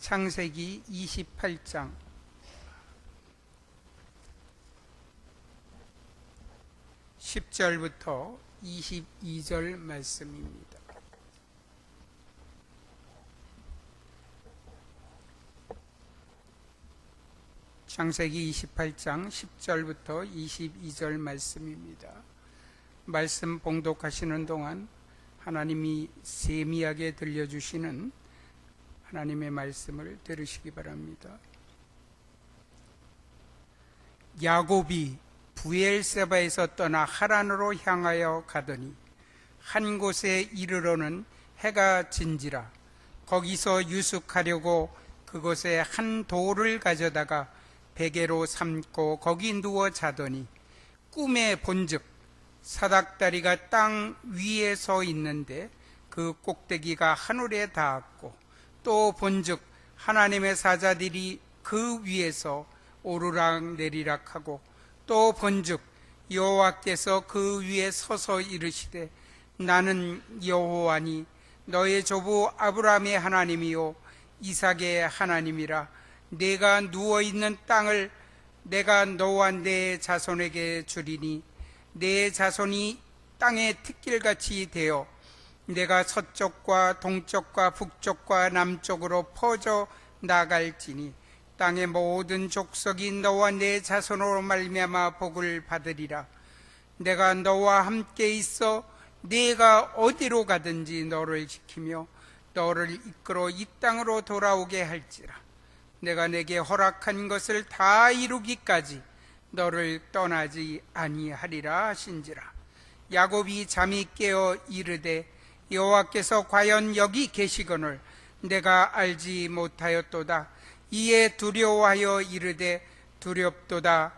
창세기 28장 10절부터 22절 말씀입니다. 창세기 28장 10절부터 22절 말씀입니다. 말씀 봉독하시는 동안 하나님이 세미하게 들려주시는 하나님의 말씀을 들으시기 바랍니다. 야곱이 브엘세바에서 떠나 하란으로 향하여 가더니 한 곳에 이르러는 해가 진지라. 거기서 유숙하려고 그곳에 한 돌을 가져다가 베개로 삼고 거기 누워 자더니 꿈에 본즉 사닥다리가 땅 위에 서 있는데 그 꼭대기가 하늘에 닿았고, 또 본즉 하나님의 사자들이 그 위에서 오르락 내리락 하고, 또 본즉 여호와께서 그 위에 서서 이르시되 나는 여호와니 너의 조부 아브라함의 하나님이요 이삭의 하나님이라. 내가 누워있는 땅을 내가 너와 내 자손에게 주리니 내 자손이 땅의 특길같이 되어 내가 서쪽과 동쪽과 북쪽과 남쪽으로 퍼져 나갈지니 땅의 모든 족속이 너와 내 자손으로 말미암아 복을 받으리라. 내가 너와 함께 있어 네가 어디로 가든지 너를 지키며 너를 이끌어 이 땅으로 돌아오게 할지라. 내가 내게 허락한 것을 다 이루기까지 너를 떠나지 아니하리라 하신지라. 야곱이 잠이 깨어 이르되 여호와께서 과연 여기 계시거늘 내가 알지 못하였도다. 이에 두려워하여 이르되 두렵도다.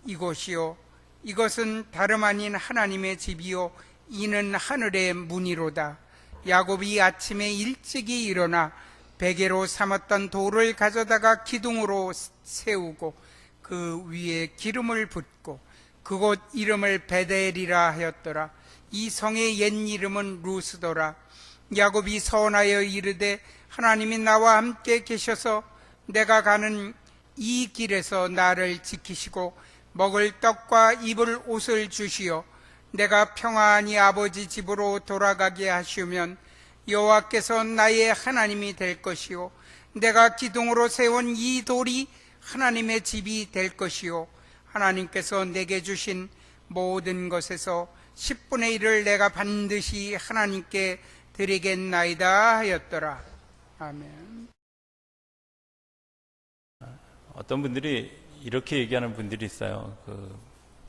이곳이요 이것은 다름 아닌 하나님의 집이요 이는 하늘의 문이로다. 야곱이 아침에 일찍이 일어나 베개로 삼았던 돌을 가져다가 기둥으로 세우고 그 위에 기름을 붓고 그곳 이름을 베델이라 하였더라. 이 성의 옛 이름은 루스더라. 야곱이 서원하여 이르되 하나님이 나와 함께 계셔서 내가 가는 이 길에서 나를 지키시고 먹을 떡과 입을 옷을 주시어 내가 평안히 아버지 집으로 돌아가게 하시면 여호와께서 나의 하나님이 될 것이요 내가 기둥으로 세운 이 돌이 하나님의 집이 될 것이요 하나님께서 내게 주신 모든 것에서 10분의 1을 내가 반드시 하나님께 드리겠나이다 하였더라. 아멘. 어떤 분들이 이렇게 얘기하는 분들이 있어요.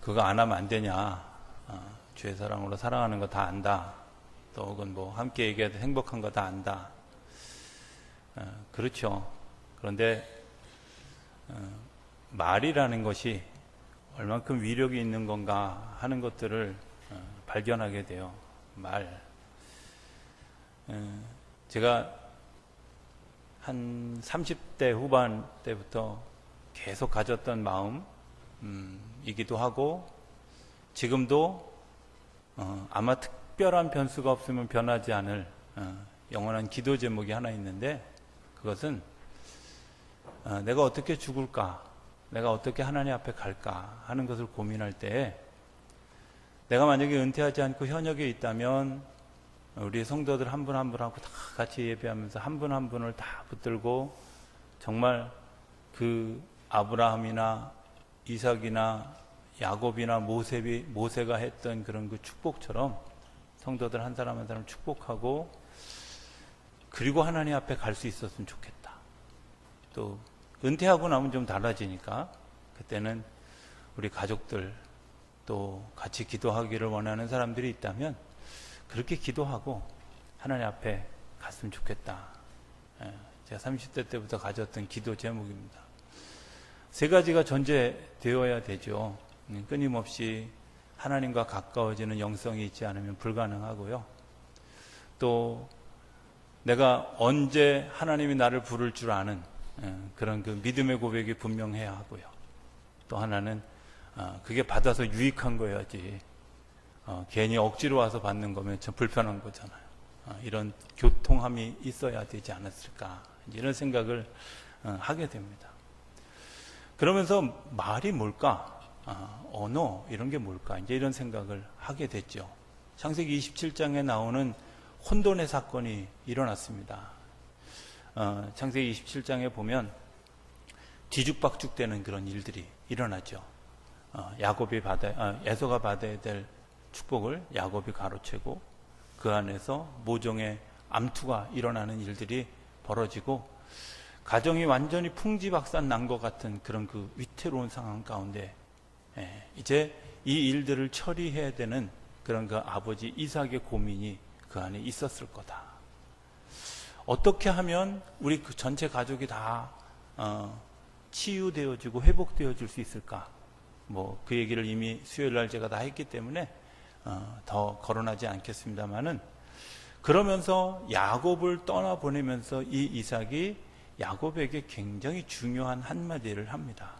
그거 안 하면 안 되냐. 주의 사랑으로 사랑하는 거 다 안다. 또 혹은 뭐 함께 얘기해도 행복한 거 다 안다. 그렇죠. 그런데 말이라는 것이 얼만큼 위력이 있는 건가 하는 것들을 발견하게 돼요. 말. 제가 한 30대 후반 때부터 계속 가졌던 마음이기도 하고, 지금도 아마 특별한 변수가 없으면 변하지 않을 영원한 기도 제목이 하나 있는데, 그것은 내가 어떻게 죽을까, 내가 어떻게 하나님 앞에 갈까 하는 것을 고민할 때에, 내가 만약에 은퇴하지 않고 현역에 있다면 우리 성도들 한 분 한 분하고 다 같이 예배하면서 한 분 한 분을 다 붙들고 정말 그 아브라함이나 이삭이나 야곱이나 모세가 했던 그런 그 축복처럼 성도들 한 사람 한 사람 축복하고, 그리고 하나님 앞에 갈 수 있었으면 좋겠다. 또 은퇴하고 나면 좀 달라지니까 그때는 우리 가족들 또 같이 기도하기를 원하는 사람들이 있다면 그렇게 기도하고 하나님 앞에 갔으면 좋겠다. 제가 30대 때부터 가졌던 기도 제목입니다. 세 가지가 전제되어야 되죠. 끊임없이 하나님과 가까워지는 영성이 있지 않으면 불가능하고요. 또 내가 언제 하나님이 나를 부를 줄 아는 그런 그 믿음의 고백이 분명해야 하고요. 또 하나는 그게 받아서 유익한 거여야지 괜히 억지로 와서 받는 거면 참 불편한 거잖아요. 이런 교통함이 있어야 되지 않았을까 이런 생각을 하게 됩니다. 그러면서 말이 뭘까? 언어 이런 게 뭘까? 이제 이런 생각을 하게 됐죠. 창세기 27장에 나오는 혼돈의 사건이 일어났습니다. 창세기 27장에 보면 뒤죽박죽되는 그런 일들이 일어나죠. 에서가 받아야 될 축복을 야곱이 가로채고 그 안에서 모종의 암투가 일어나는 일들이 벌어지고 가정이 완전히 풍지박산 난 것 같은 그런 그 위태로운 상황 가운데 이제 이 일들을 처리해야 되는 그런 그 아버지 이삭의 고민이 그 안에 있었을 거다. 어떻게 하면 우리 그 전체 가족이 다 치유되어지고 회복되어질 수 있을까? 뭐 그 얘기를 이미 수요일 날 제가 다 했기 때문에 더 거론하지 않겠습니다만은, 그러면서 야곱을 떠나보내면서 이 이삭이 야곱에게 굉장히 중요한 한마디를 합니다.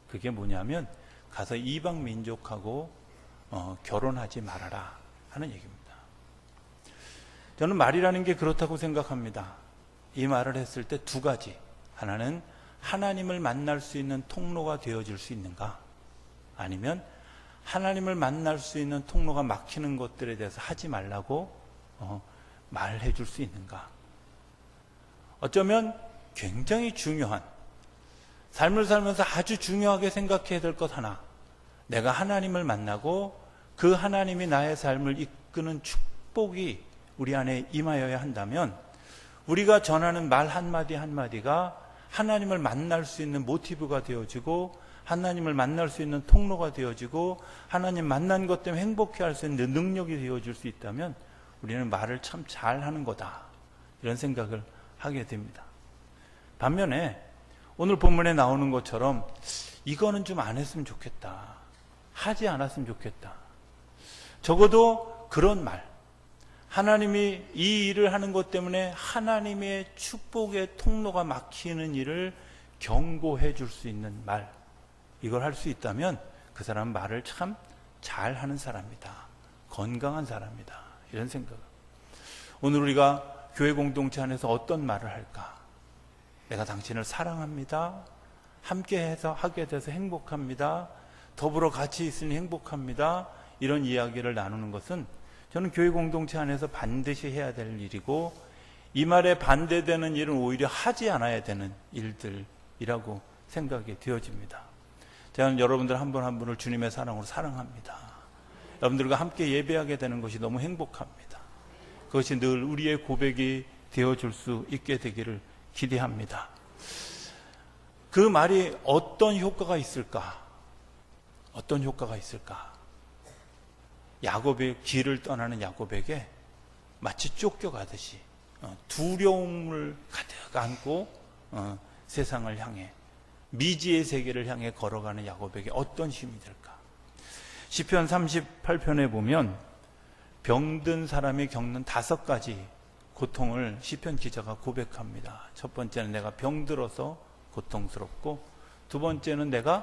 그게 뭐냐면 가서 이방 민족하고 결혼하지 말아라 하는 얘기입니다. 저는 말이라는 게 그렇다고 생각합니다. 이 말을 했을 때 두 가지. 하나는 하나님을 만날 수 있는 통로가 되어질 수 있는가? 아니면 하나님을 만날 수 있는 통로가 막히는 것들에 대해서 하지 말라고 말해 줄 수 있는가? 어쩌면 굉장히 중요한, 삶을 살면서 아주 중요하게 생각해야 될 것 하나, 내가 하나님을 만나고 그 하나님이 나의 삶을 이끄는 축복이 우리 안에 임하여야 한다면, 우리가 전하는 말 한마디 한마디가 하나님을 만날 수 있는 모티브가 되어지고 하나님을 만날 수 있는 통로가 되어지고 하나님 만난 것 때문에 행복해할 수 있는 능력이 되어질 수 있다면 우리는 말을 참 잘하는 거다, 이런 생각을 하게 됩니다. 반면에 오늘 본문에 나오는 것처럼 이거는 좀 안 했으면 좋겠다, 하지 않았으면 좋겠다, 적어도 그런 말, 하나님이 이 일을 하는 것 때문에 하나님의 축복의 통로가 막히는 일을 경고해 줄 수 있는 말, 이걸 할 수 있다면 그 사람은 말을 참 잘하는 사람이다, 건강한 사람이다, 이런 생각. 오늘 우리가 교회 공동체 안에서 어떤 말을 할까? 내가 당신을 사랑합니다, 함께해서 하게 돼서 행복합니다, 더불어 같이 있으니 행복합니다, 이런 이야기를 나누는 것은 저는 교회 공동체 안에서 반드시 해야 될 일이고, 이 말에 반대되는 일은 오히려 하지 않아야 되는 일들이라고 생각이 되어집니다. 저는 여러분들 한 분 한 분을 주님의 사랑으로 사랑합니다. 여러분들과 함께 예배하게 되는 것이 너무 행복합니다. 그것이 늘 우리의 고백이 되어줄 수 있게 되기를 기대합니다. 그 말이 어떤 효과가 있을까? 어떤 효과가 있을까? 야곱의 길을 떠나는 야곱에게 마치 쫓겨가듯이 두려움을 가득 안고 세상을 향해, 미지의 세계를 향해 걸어가는 야곱에게 어떤 힘이 될까? 시편 38편에 보면 병든 사람이 겪는 5가지 고통을 시편 기자가 고백합니다. 첫 번째는 내가 병들어서 고통스럽고, 두 번째는 내가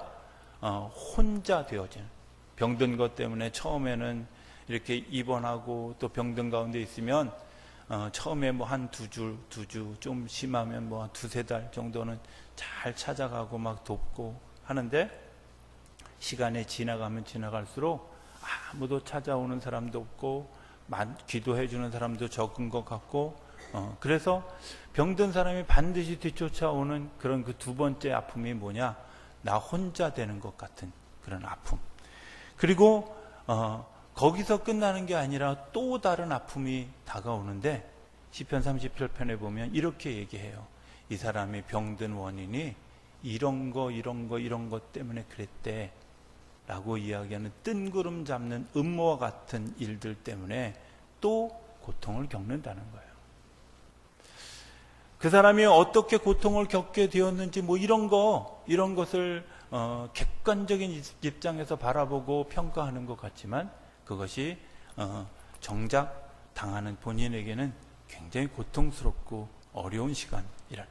혼자 되어지는, 병든 것 때문에 처음에는 이렇게 입원하고 또 병든 가운데 있으면 처음에 뭐 한 두 주, 좀 심하면 뭐 한 2-3달 정도는 잘 찾아가고 막 돕고 하는데, 시간이 지나가면 지나갈수록 아무도 찾아오는 사람도 없고 기도해 주는 사람도 적은 것 같고, 그래서 병든 사람이 반드시 뒤쫓아오는 그런 그 두 번째 아픔이 뭐냐? 나 혼자 되는 것 같은 그런 아픔. 그리고 거기서 끝나는 게 아니라 또 다른 아픔이 다가오는데, 시편 38편에 보면 이렇게 얘기해요. 이 사람이 병든 원인이 이런 것 때문에 그랬대 라고 이야기하는, 뜬구름 잡는 음모와 같은 일들 때문에 또 고통을 겪는다는 거예요. 그 사람이 어떻게 고통을 겪게 되었는지 뭐 이런 것을 객관적인 입장에서 바라보고 평가하는 것 같지만, 그것이 정작 당하는 본인에게는 굉장히 고통스럽고 어려운 시간이란,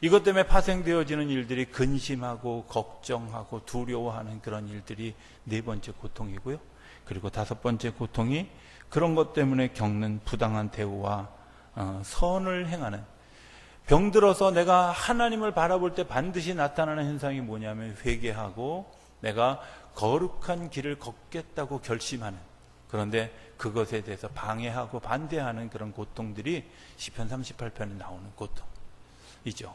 이것 때문에 파생되어지는 일들이 근심하고 걱정하고 두려워하는 그런 일들이 4번째 고통이고요. 그리고 5번째 고통이 그런 것 때문에 겪는 부당한 대우와 선을 행하는, 병들어서 내가 하나님을 바라볼 때 반드시 나타나는 현상이 뭐냐면 회개하고 내가 거룩한 길을 걷겠다고 결심하는, 그런데 그것에 대해서 방해하고 반대하는 그런 고통들이 시편 38편에 나오는 고통이죠.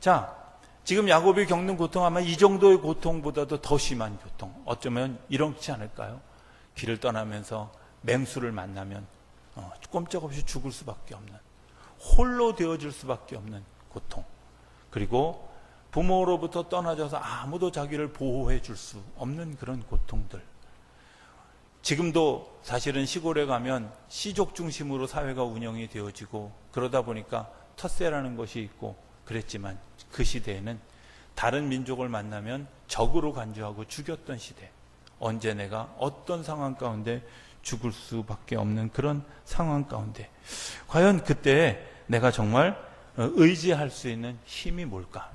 자, 지금 야곱이 겪는 고통, 아마 이 정도의 고통보다도 더 심한 고통, 어쩌면 이렇지 않을까요? 길을 떠나면서 맹수를 만나면 꼼짝없이 죽을 수밖에 없는, 홀로 되어질 수밖에 없는 고통, 그리고 부모로부터 떠나져서 아무도 자기를 보호해 줄 수 없는 그런 고통들. 지금도 사실은 시골에 가면 시족 중심으로 사회가 운영이 되어지고 그러다 보니까 텃세라는 것이 있고 그랬지만, 그 시대에는 다른 민족을 만나면 적으로 간주하고 죽였던 시대, 언제 내가 어떤 상황 가운데 죽을 수밖에 없는 그런 상황 가운데 과연 그때 내가 정말 의지할 수 있는 힘이 뭘까?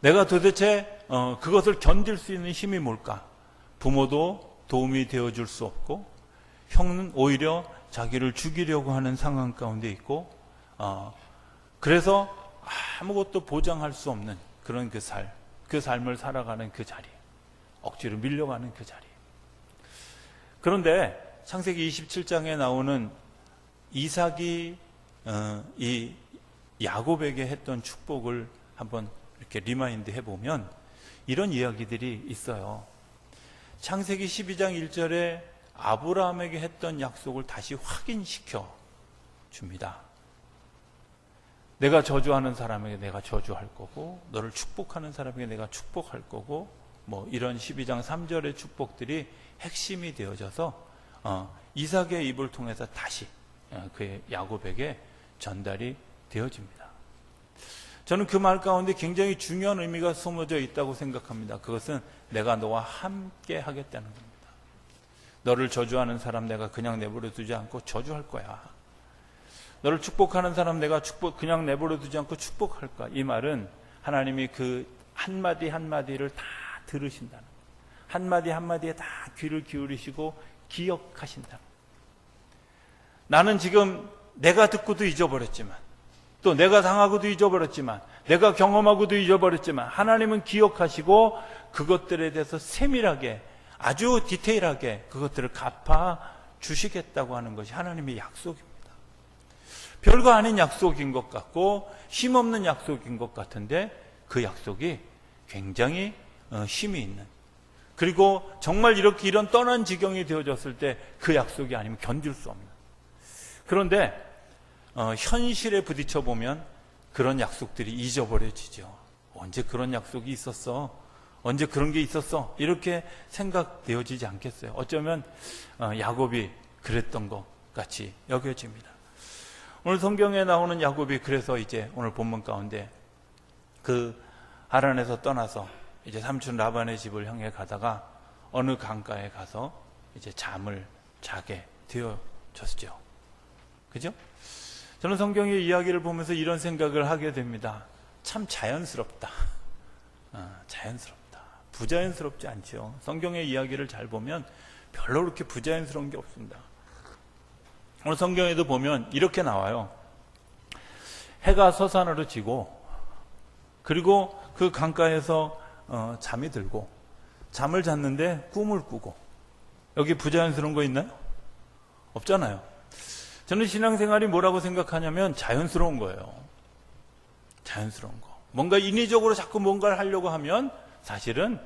내가 도대체 그것을 견딜 수 있는 힘이 뭘까? 부모도 도움이 되어줄 수 없고, 형은 오히려 자기를 죽이려고 하는 상황 가운데 있고, 그래서 아무것도 보장할 수 없는 그런 그 삶을 살아가는 그 자리, 억지로 밀려가는 그 자리. 그런데 창세기 27장에 나오는 이삭이 이 야곱에게 했던 축복을 한번 이렇게 리마인드 해보면 이런 이야기들이 있어요. 창세기 12장 1절에 아브라함에게 했던 약속을 다시 확인시켜 줍니다. 내가 저주하는 사람에게 내가 저주할 거고, 너를 축복하는 사람에게 내가 축복할 거고, 뭐 이런 12장 3절의 축복들이 핵심이 되어져서 이삭의 입을 통해서 다시 그의 야곱에게 전달이 되어집니다. 저는 그 말 가운데 굉장히 중요한 의미가 숨어져 있다고 생각합니다. 그것은 내가 너와 함께 하겠다는 겁니다. 너를 저주하는 사람 내가 그냥 내버려 두지 않고 저주할 거야. 너를 축복하는 사람 내가 그냥 내버려 두지 않고 축복할 거야. 이 말은 하나님이 그 한마디 한마디를 다 들으신다는, 한마디 한마디에 다 귀를 기울이시고 기억하신다. 나는 지금 내가 듣고도 잊어버렸지만, 또 내가 당하고도 잊어버렸지만, 내가 경험하고도 잊어버렸지만, 하나님은 기억하시고 그것들에 대해서 세밀하게, 아주 디테일하게 그것들을 갚아 주시겠다고 하는 것이 하나님의 약속입니다. 별거 아닌 약속인 것 같고 힘없는 약속인 것 같은데, 그 약속이 굉장히 힘이 있는, 그리고 정말 이런 떠난 지경이 되어졌을 때 그 약속이 아니면 견딜 수 없는. 그런데 현실에 부딪혀 보면 그런 약속들이 잊어버려지죠. 언제 그런 약속이 있었어? 언제 그런 게 있었어? 이렇게 생각되어지지 않겠어요? 어쩌면 야곱이 그랬던 것 같이 여겨집니다. 오늘 성경에 나오는 야곱이 그래서 이제 오늘 본문 가운데 그 하란에서 떠나서 이제 삼촌 라반의 집을 향해 가다가 어느 강가에 가서 이제 잠을 자게 되어졌죠. 그죠? 저는 성경의 이야기를 보면서 이런 생각을 하게 됩니다. 참 자연스럽다. 자연스럽다. 부자연스럽지 않죠. 성경의 이야기를 잘 보면 별로 그렇게 부자연스러운 게 없습니다. 오늘 성경에도 보면 이렇게 나와요. 해가 서산으로 지고, 그리고 그 강가에서 잠이 들고, 잠을 잤는데 꿈을 꾸고. 여기 부자연스러운 거 있나요? 없잖아요. 저는 신앙생활이 뭐라고 생각하냐면 자연스러운 거예요. 자연스러운 거. 뭔가 인위적으로 자꾸 뭔가를 하려고 하면 사실은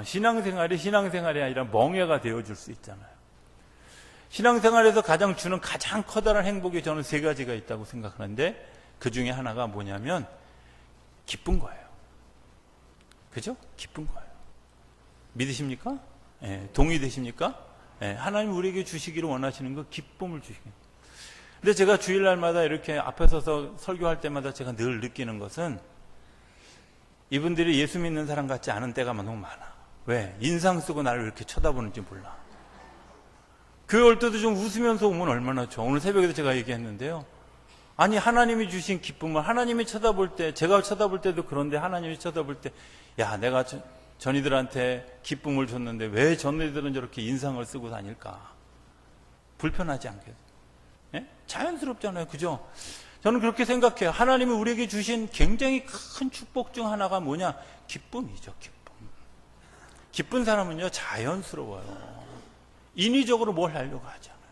신앙생활이 아니라 멍해가 되어줄 수 있잖아요. 신앙생활에서 주는 가장 커다란 행복이 저는 세 가지가 있다고 생각하는데, 그 중에 하나가 뭐냐면 기쁜 거예요. 그죠? 기쁜 거예요. 믿으십니까? 예, 동의되십니까? 예, 하나님 우리에게 주시기를 원하시는 거, 기쁨을 주시는. 근데 제가 주일날마다 이렇게 앞에 서서 설교할 때마다 제가 늘 느끼는 것은 이분들이 예수 믿는 사람 같지 않은 때가 너무 많아. 왜? 인상 쓰고 나를 이렇게 쳐다보는지 몰라. 교회 올 때도 좀 웃으면서 오면 얼마나 좋아. 오늘 새벽에도 제가 얘기했는데요. 아니, 하나님이 주신 기쁨을 하나님이 쳐다볼 때, 제가 쳐다볼 때도 그런데 하나님이 쳐다볼 때, 야, 내가 전이들한테 기쁨을 줬는데 왜 전이들은 저렇게 인상을 쓰고 다닐까? 불편하지 않겠어요? 예? 자연스럽잖아요. 그죠? 저는 그렇게 생각해요. 하나님이 우리에게 주신 굉장히 큰 축복 중 하나가 뭐냐? 기쁨이죠. 기쁨. 기쁜 사람은요, 자연스러워요. 인위적으로 뭘 하려고 하지 않아요.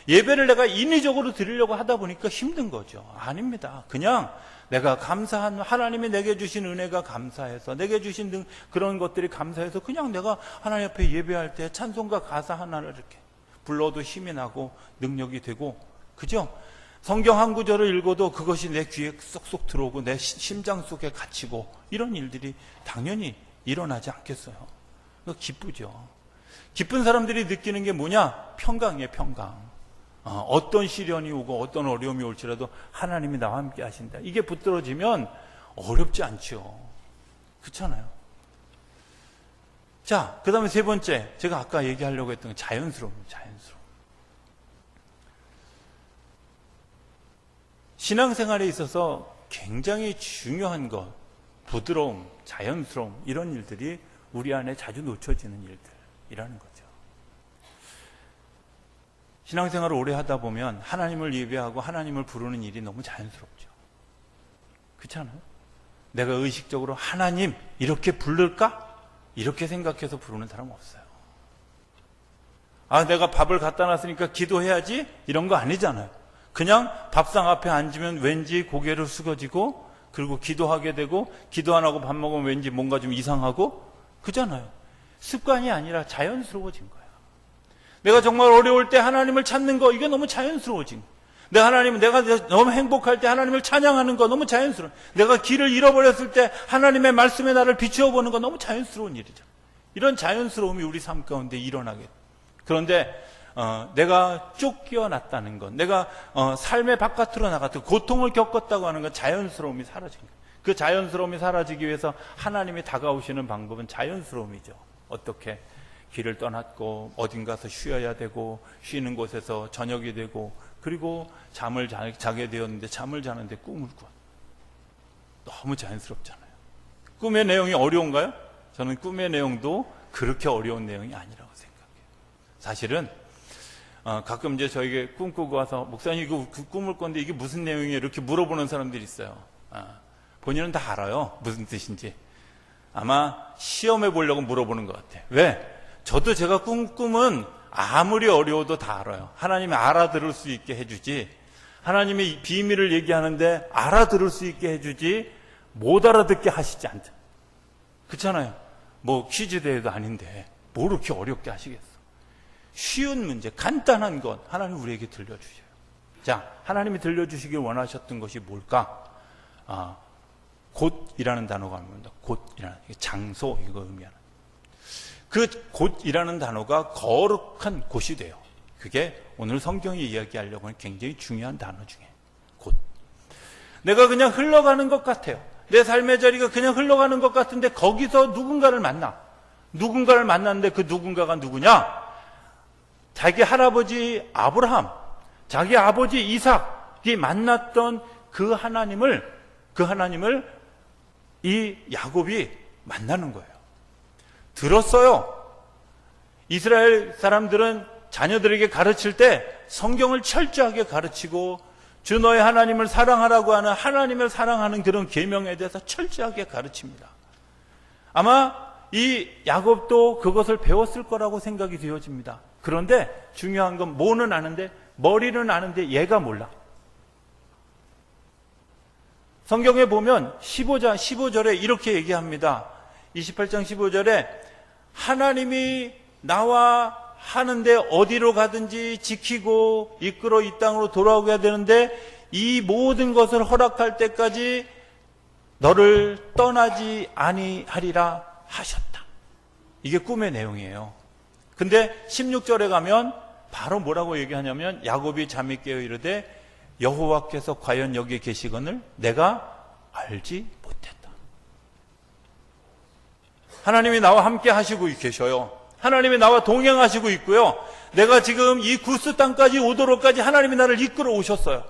예배를 내가 인위적으로 드리려고 하다 보니까 힘든 거죠. 아닙니다. 그냥 내가 감사한, 하나님이 내게 주신 은혜가 감사해서, 내게 주신 그런 것들이 감사해서 그냥 내가 하나님 앞에 예배할 때 찬송가 가사 하나를 이렇게 불러도 힘이 나고 능력이 되고, 그죠? 성경 한 구절을 읽어도 그것이 내 귀에 쏙쏙 들어오고 내 심장 속에 갇히고, 이런 일들이 당연히 일어나지 않겠어요. 기쁘죠. 기쁜 사람들이 느끼는 게 뭐냐? 평강이에요, 평강. 어떤 시련이 오고 어떤 어려움이 올지라도 하나님이 나와 함께 하신다. 이게 붙들어지면 어렵지 않죠. 그렇잖아요. 자, 그 다음에 세 번째, 제가 아까 얘기하려고 했던 건 자연스러움입니다. 자연스러움. 신앙생활에 있어서 굉장히 중요한 것, 부드러움, 자연스러움, 이런 일들이 우리 안에 자주 놓쳐지는 일들이라는 거죠. 신앙생활을 오래 하다 보면 하나님을 예배하고 하나님을 부르는 일이 너무 자연스럽죠. 그렇잖아요? 내가 의식적으로 하나님 이렇게 부를까? 이렇게 생각해서 부르는 사람 없어요. 아, 내가 밥을 갖다 놨으니까 기도해야지? 이런 거 아니잖아요. 그냥 밥상 앞에 앉으면 왠지 고개를 숙여지고, 그리고 기도하게 되고, 기도 안 하고 밥 먹으면 왠지 뭔가 좀 이상하고, 그잖아요. 습관이 아니라 자연스러워진 거예요. 내가 정말 어려울 때 하나님을 찾는 거, 이게 너무 자연스러워진 거예요. 내가 너무 행복할 때 하나님을 찬양하는 거 너무 자연스러워. 내가 길을 잃어버렸을 때 하나님의 말씀에 나를 비추어 보는 거 너무 자연스러운 일이죠. 이런 자연스러움이 우리 삶 가운데 일어나게. 그런데 내가 쫓겨났다는 것, 내가 삶의 바깥으로 나갔다, 고통을 겪었다고 하는 건 자연스러움이 사라진 거예요. 그 자연스러움이 사라지기 위해서 하나님이 다가오시는 방법은 자연스러움이죠. 어떻게? 길을 떠났고 어딘가서 쉬어야 되고, 쉬는 곳에서 저녁이 되고, 그리고 잠을 자게 되었는데 잠을 자는데 꿈을 꿔. 너무 자연스럽잖아요. 꿈의 내용이 어려운가요? 저는 꿈의 내용도 그렇게 어려운 내용이 아니라고 생각해요. 사실은 가끔 이제 저에게 꿈 꾸고 와서, 목사님 이거 꿈을 꿨는데 이게 무슨 내용이에요? 이렇게 물어보는 사람들이 있어요. 본인은 다 알아요. 무슨 뜻인지. 아마 시험해 보려고 물어보는 것 같아요. 왜? 저도 제가 꿈은 아무리 어려워도 다 알아요. 하나님이 알아들을 수 있게 해주지, 하나님이 비밀을 얘기하는데 알아들을 수 있게 해주지, 못 알아듣게 하시지 않죠. 그렇잖아요. 뭐 퀴즈 대회도 아닌데 뭘 이렇게 어렵게 하시겠어. 쉬운 문제, 간단한 것 하나님 우리에게 들려주셔요. 자, 하나님이 들려주시길 원하셨던 것이 뭘까? 곧이라는 단어가 나옵니다. 곧이라는, 장소, 이거 의미하는. 그 곧이라는 단어가 거룩한 곳이 돼요. 그게 오늘 성경이 이야기하려고 하는 굉장히 중요한 단어 중에 곧. 내가 그냥 흘러가는 것 같아요. 내 삶의 자리가 그냥 흘러가는 것 같은데 거기서 누군가를 만나. 누군가를 만났는데 그 누군가가 누구냐? 자기 할아버지 아브라함, 자기 아버지 이삭이 만났던 그 하나님을 이 야곱이 만나는 거예요. 들었어요. 이스라엘 사람들은 자녀들에게 가르칠 때 성경을 철저하게 가르치고, 주 너의 하나님을 사랑하라고 하는 하나님을 사랑하는 그런 계명에 대해서 철저하게 가르칩니다. 아마 이 야곱도 그것을 배웠을 거라고 생각이 되어집니다. 그런데 중요한 건 뭐는 아는데, 머리는 아는데 얘가 몰라. 성경에 보면 15절에 이렇게 얘기합니다. 28장 15절에 하나님이 나와 하는데 어디로 가든지 지키고 이끌어 이 땅으로 돌아오게 해야 되는데, 이 모든 것을 허락할 때까지 너를 떠나지 아니하리라 하셨다. 이게 꿈의 내용이에요. 근데 16절에 가면 바로 뭐라고 얘기하냐면, 야곱이 잠이 깨어 이르되 여호와께서 과연 여기 계시거늘 내가 알지 못했다. 하나님이 나와 함께 하시고 계셔요. 하나님이 나와 동행하시고 있고요. 내가 지금 이 구스 땅까지 오도록까지 하나님이 나를 이끌어 오셨어요.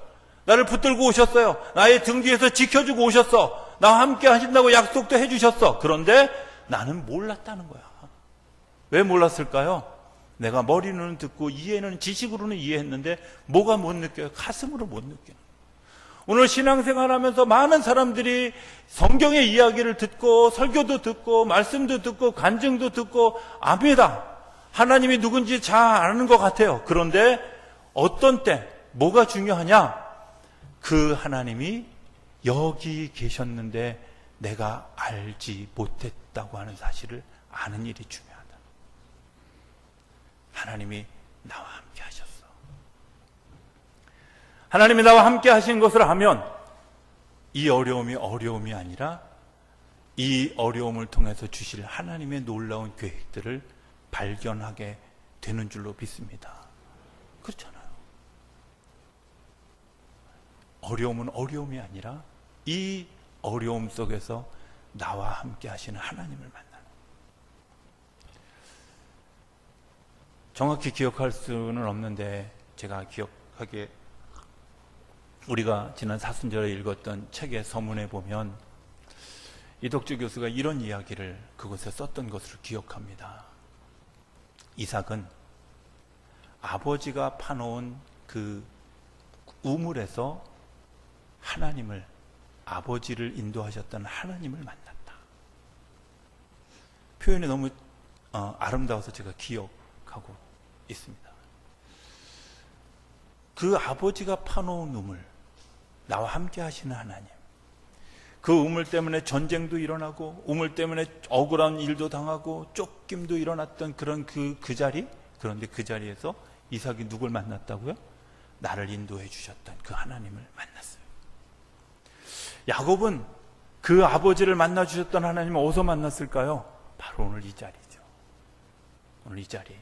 나를 붙들고 오셨어요. 나의 등 뒤에서 지켜주고 오셨어. 나와 함께 하신다고 약속도 해주셨어. 그런데 나는 몰랐다는 거야. 왜 몰랐을까요? 내가 머리는 듣고 이해는 지식으로는 이해했는데 뭐가 못 느껴요? 가슴으로 못 느껴요. 오늘 신앙생활하면서 많은 사람들이 성경의 이야기를 듣고 설교도 듣고 말씀도 듣고 간증도 듣고 압니다. 하나님이 누군지 잘 아는 것 같아요. 그런데 어떤 때 뭐가 중요하냐? 그 하나님이 여기 계셨는데 내가 알지 못했다고 하는 사실을 아는 일이 중요하다. 하나님이 나와 함께 하셨어. 하나님이 나와 함께 하신 것을 하면 이 어려움이 어려움이 아니라 이 어려움을 통해서 주실 하나님의 놀라운 계획들을 발견하게 되는 줄로 믿습니다. 그렇잖아요. 어려움은 어려움이 아니라 이 어려움 속에서 나와 함께 하시는 하나님을 만나는. 정확히 기억할 수는 없는데 제가 기억하기에 우리가 지난 사순절에 읽었던 책의 서문에 보면 이덕주 교수가 이런 이야기를 그곳에 썼던 것을 기억합니다. 이삭은 아버지가 파놓은 그 우물에서 하나님을, 아버지를 인도하셨던 하나님을 만났다. 표현이 너무 아름다워서 제가 기억하고 있습니다. 그 아버지가 파놓은 우물, 나와 함께 하시는 하나님, 그 우물 때문에 전쟁도 일어나고 우물 때문에 억울한 일도 당하고 쫓김도 일어났던 그런 그 자리, 그런데 그 자리에서 이삭이 누굴 만났다고요? 나를 인도해 주셨던 그 하나님을 만났어요. 야곱은 그 아버지를 만나 주셨던 하나님을 어디서 만났을까요? 바로 오늘 이 자리죠. 오늘 이 자리.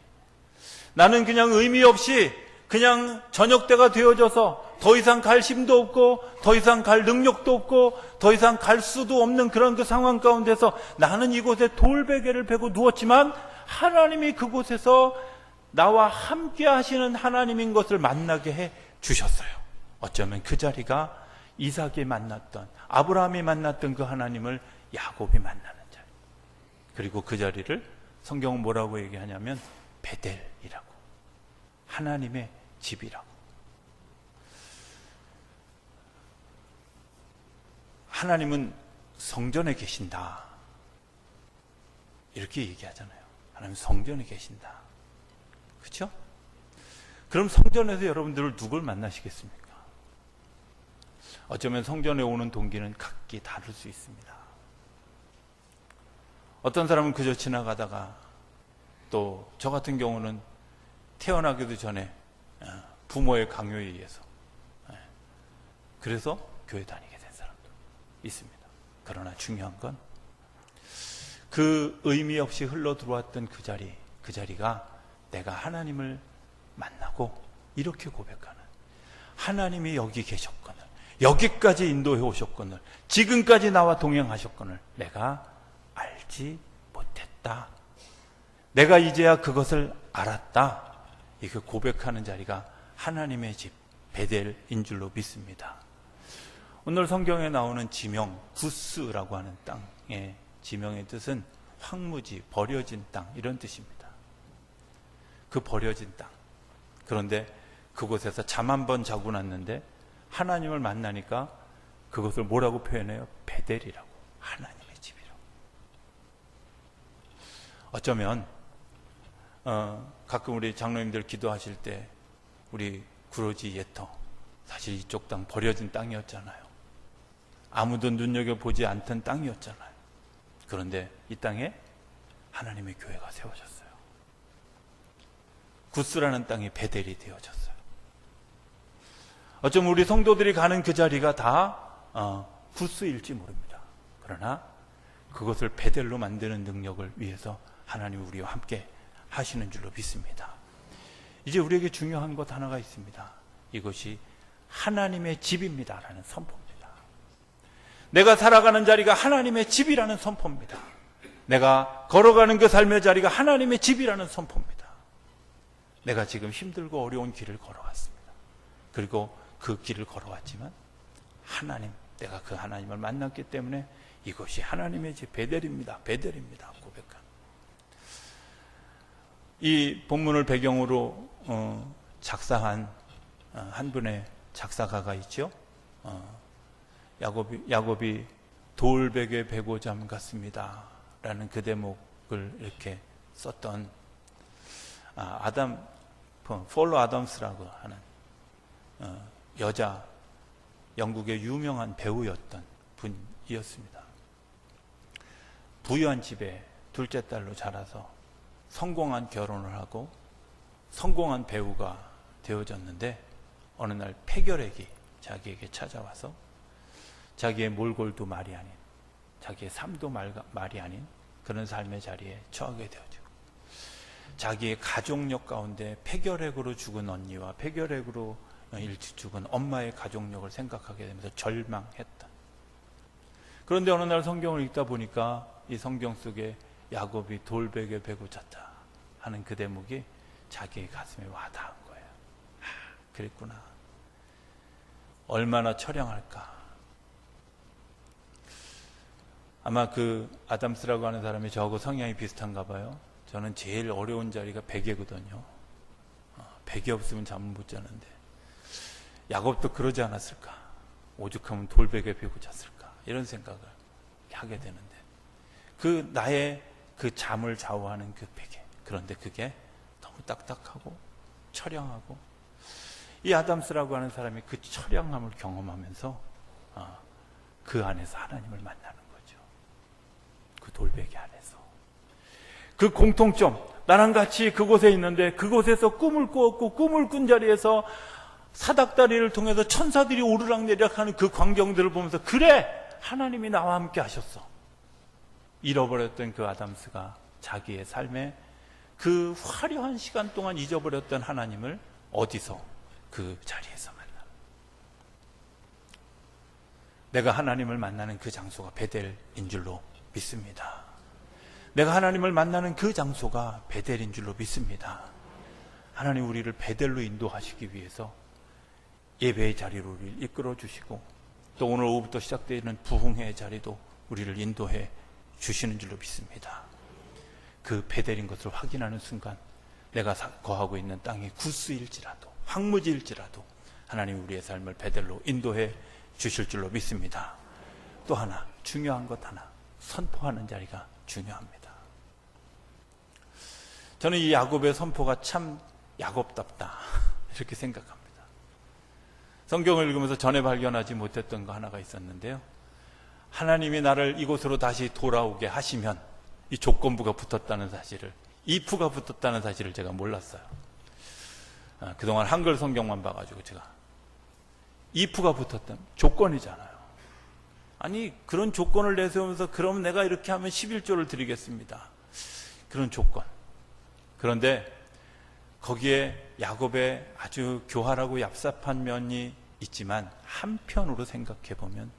나는 그냥 의미 없이 그냥 저녁 때가 되어져서 더 이상 갈 힘도 없고 더 이상 갈 능력도 없고 더 이상 갈 수도 없는 그런 그 상황 가운데서 나는 이곳에 돌베개를 베고 누웠지만 하나님이 그곳에서 나와 함께 하시는 하나님인 것을 만나게 해 주셨어요. 어쩌면 그 자리가 이삭이 만났던, 아브라함이 만났던 그 하나님을 야곱이 만나는 자리. 그리고 그 자리를 성경은 뭐라고 얘기하냐면 베델이라고, 하나님의 집이라고. 하나님은 성전에 계신다, 이렇게 얘기하잖아요. 하나님 성전에 계신다. 그렇죠? 그럼 성전에서 여러분들을 누굴 만나시겠습니까? 어쩌면 성전에 오는 동기는 각기 다를 수 있습니다. 어떤 사람은 그저 지나가다가, 또 저 같은 경우는 태어나기도 전에 부모의 강요에 의해서 그래서 교회 다니게 된 사람도 있습니다. 그러나 중요한 건 그 의미 없이 흘러 들어왔던 그 자리가 내가 하나님을 만나고 이렇게 고백하는, 하나님이 여기 계셨거늘, 여기까지 인도해 오셨거늘, 지금까지 나와 동행하셨거늘 내가 알지 못했다, 내가 이제야 그것을 알았다, 이렇게 고백하는 자리가 하나님의 집 베델인 줄로 믿습니다. 오늘 성경에 나오는 지명, 구스라고 하는 땅의 지명의 뜻은 황무지, 버려진 땅, 이런 뜻입니다. 그 버려진 땅. 그런데 그곳에서 잠 한 번 자고 났는데 하나님을 만나니까 그것을 뭐라고 표현해요? 베델이라고, 하나님의 집이라고. 어쩌면 가끔 우리 장로님들 기도하실 때 우리 구로지 예터, 사실 이쪽 땅 버려진 땅이었잖아요. 아무도 눈여겨보지 않던 땅이었잖아요. 그런데 이 땅에 하나님의 교회가 세워졌어요. 구스라는 땅이 베델이 되어졌어요. 어쩌면 우리 성도들이 가는 그 자리가 다 구스일지 모릅니다. 그러나 그것을 베델로 만드는 능력을 위해서 하나님이 우리와 함께 하시는 줄로 믿습니다. 이제 우리에게 중요한 것 하나가 있습니다. 이것이 하나님의 집입니다라는 선포입니다. 내가 살아가는 자리가 하나님의 집이라는 선포입니다. 내가 걸어가는 그 삶의 자리가 하나님의 집이라는 선포입니다. 내가 지금 힘들고 어려운 길을 걸어왔습니다. 그리고 그 길을 걸어왔지만 하나님, 내가 그 하나님을 만났기 때문에 이것이 하나님의 집 베델입니다. 베델입니다. 고백하는. 이 본문을 배경으로 작사한 한 분의 작사가가 있죠. 야곱이 돌베개 베고잠 같습니다 라는 그 대목을 이렇게 썼던 폴로 아담스라고 하는 여자 영국의 유명한 배우였던 분이었습니다. 부유한 집에 둘째 딸로 자라서 성공한 결혼을 하고 성공한 배우가 되어졌는데 어느 날 폐결핵이 자기에게 찾아와서 자기의 몰골도 말이 아닌, 자기의 삶도 말이 아닌 그런 삶의 자리에 처하게 되어지고, 자기의 가족력 가운데 폐결핵으로 죽은 언니와 폐결핵으로 일찍 죽은 엄마의 가족력을 생각하게 되면서 절망했다. 그런데 어느 날 성경을 읽다 보니까 이 성경 속에 야곱이 돌베개 베고 잤다 하는 그 대목이 자기의 가슴에 와닿은 거예요. 그랬구나. 얼마나 처량할까. 아마 그 아담스라고 하는 사람이 저하고 성향이 비슷한가 봐요. 저는 제일 어려운 자리가 베개거든요. 베개 없으면 잠을 못 자는데 야곱도 그러지 않았을까. 오죽하면 돌베개 베고 잤을까. 이런 생각을 하게 되는데, 그 나의 그 잠을 좌우하는 그 베개, 그런데 그게 너무 딱딱하고 처량하고, 이 아담스라고 하는 사람이 그 처량함을 경험하면서 그 안에서 하나님을 만나는 거죠. 그 돌베개 안에서 그 공통점, 나랑 같이 그곳에 있는데 그곳에서 꿈을 꾸었고 꿈을 꾼 자리에서 사닥다리를 통해서 천사들이 오르락내리락하는 그 광경들을 보면서, 그래, 하나님이 나와 함께 하셨어. 잃어버렸던 그 아담스가 자기의 삶에 그 화려한 시간 동안 잊어버렸던 하나님을 어디서? 그 자리에서 만나. 내가 하나님을 만나는 그 장소가 베델인 줄로 믿습니다. 내가 하나님을 만나는 그 장소가 베델인 줄로 믿습니다. 하나님 우리를 베델로 인도하시기 위해서 예배의 자리로 우리를 이끌어 주시고, 또 오늘 오후부터 시작되는 부흥회의 자리도 우리를 인도해 주시는 줄로 믿습니다. 그 베델인 것을 확인하는 순간 내가 거하고 있는 땅이 구스일지라도 황무지일지라도 하나님 우리의 삶을 베델로 인도해 주실 줄로 믿습니다. 또 하나 중요한 것 하나, 선포하는 자리가 중요합니다. 저는 이 야곱의 선포가 참 야곱답다 이렇게 생각합니다. 성경을 읽으면서 전에 발견하지 못했던 거 하나가 있었는데요. 하나님이 나를 이곳으로 다시 돌아오게 하시면, 이 조건부가 붙었다는 사실을, if가 붙었다는 사실을 제가 몰랐어요. 그동안 한글 성경만 봐가지고 제가 if가 붙었던 조건이잖아요. 아니 그런 조건을 내세우면서 그럼 내가 이렇게 하면 11조를 드리겠습니다. 그런 조건. 그런데 거기에 야곱의 아주 교활하고 얍삽한 면이 있지만 한편으로 생각해 보면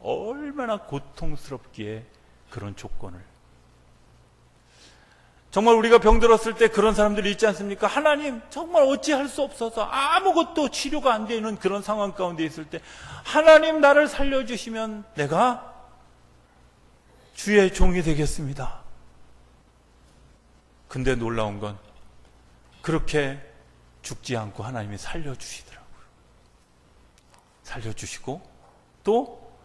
얼마나 고통스럽기에 그런 조건을. 정말 우리가 병들었을 때 그런 사람들이 있지 않습니까? 하나님 정말 어찌할 수 없어서 아무것도 치료가 안 되는 그런 상황 가운데 있을 때 하나님 나를 살려주시면 내가 주의 종이 되겠습니다. 근데 놀라운 건 그렇게 죽지 않고 하나님이 살려주시더라고요. 살려주시고 또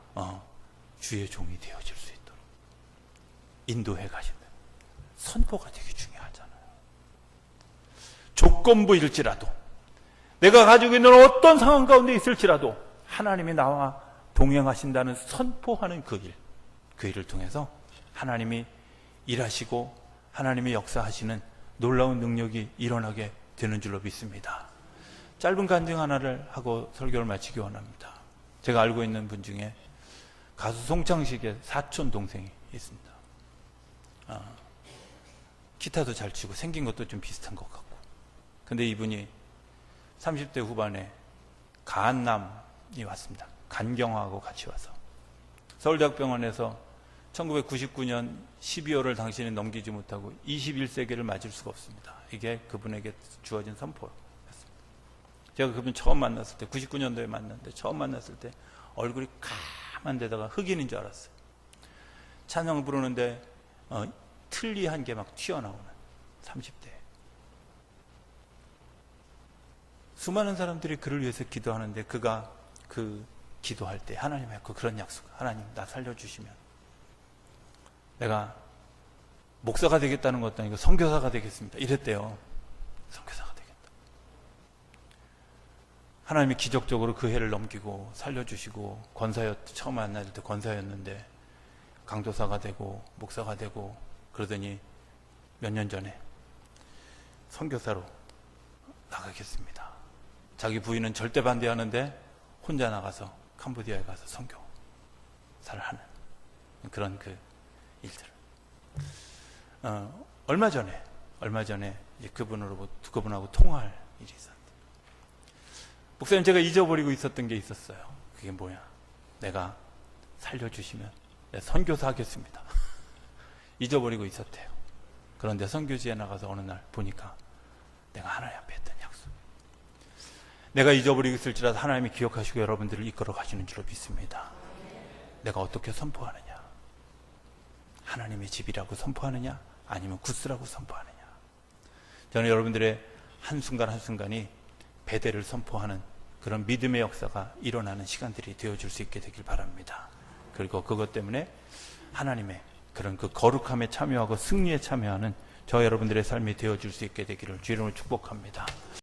주의 종이 되어질 수 있도록 인도해 가신다. 선포가 되게 중요하잖아요. 조건부일지라도, 내가 가지고 있는 어떤 상황 가운데 있을지라도 하나님이 나와 동행하신다는 선포하는 그 일, 그 일을 통해서 하나님이 일하시고 하나님이 역사하시는 놀라운 능력이 일어나게 되는 줄로 믿습니다. 짧은 간증 하나를 하고 설교를 마치기 원합니다. 제가 알고 있는 분 중에 가수 송창식의 사촌 동생이 있습니다. 기타도 잘 치고 생긴 것도 좀 비슷한 것 같고, 근데 이분이 30대 후반에 간암이 왔습니다. 간경화하고 같이 와서 서울대학병원에서 1999년 12월을 당신이 넘기지 못하고 21세기를 맞을 수가 없습니다. 이게 그분에게 주어진 선포였습니다. 제가 그분 처음 만났을 때, 99년도에 만났는데 처음 만났을 때 얼굴이 까만 데다가 흑인인 줄 알았어요. 찬양을 부르는데 틀리 한 개 막 튀어나오는 30대. 수많은 사람들이 그를 위해서 기도하는데 그가 그 기도할 때 하나님의 그런 약속, 하나님 나 살려주시면 내가 목사가 되겠다는 것도 아니고 선교사가 되겠습니다. 이랬대요. 선교사가 되겠다. 하나님이 기적적으로 그 해를 넘기고 살려주시고 처음 만날 때 권사였는데 강도사가 되고 목사가 되고 그러더니 몇 년 전에 선교사로 나가겠습니다. 자기 부인은 절대 반대하는데 혼자 나가서 캄보디아에 가서 선교사를 하는 그런 그 일들을 얼마 전에 이제 그분하고 통화할 일이 있었는데 목사님 제가 잊어버리고 있었던 게 있었어요. 그게 뭐야? 내가 살려주시면 내가 선교사 하겠습니다. 잊어버리고 있었대요. 그런데 선교지에 나가서 어느 날 보니까 내가 하나님 앞에 했던 약속. 내가 잊어버리고 있을지라도 하나님이 기억하시고 여러분들을 이끌어 가시는 줄로 믿습니다. 내가 어떻게 선포하느냐? 하나님의 집이라고 선포하느냐? 아니면 구스라고 선포하느냐? 저는 여러분들의 한순간 한순간이 베델을 선포하는 그런 믿음의 역사가 일어나는 시간들이 되어줄 수 있게 되길 바랍니다. 그리고 그것 때문에 하나님의 그런 그 거룩함에 참여하고 승리에 참여하는 저 여러분들의 삶이 되어줄 수 있게 되기를 주님으로 축복합니다.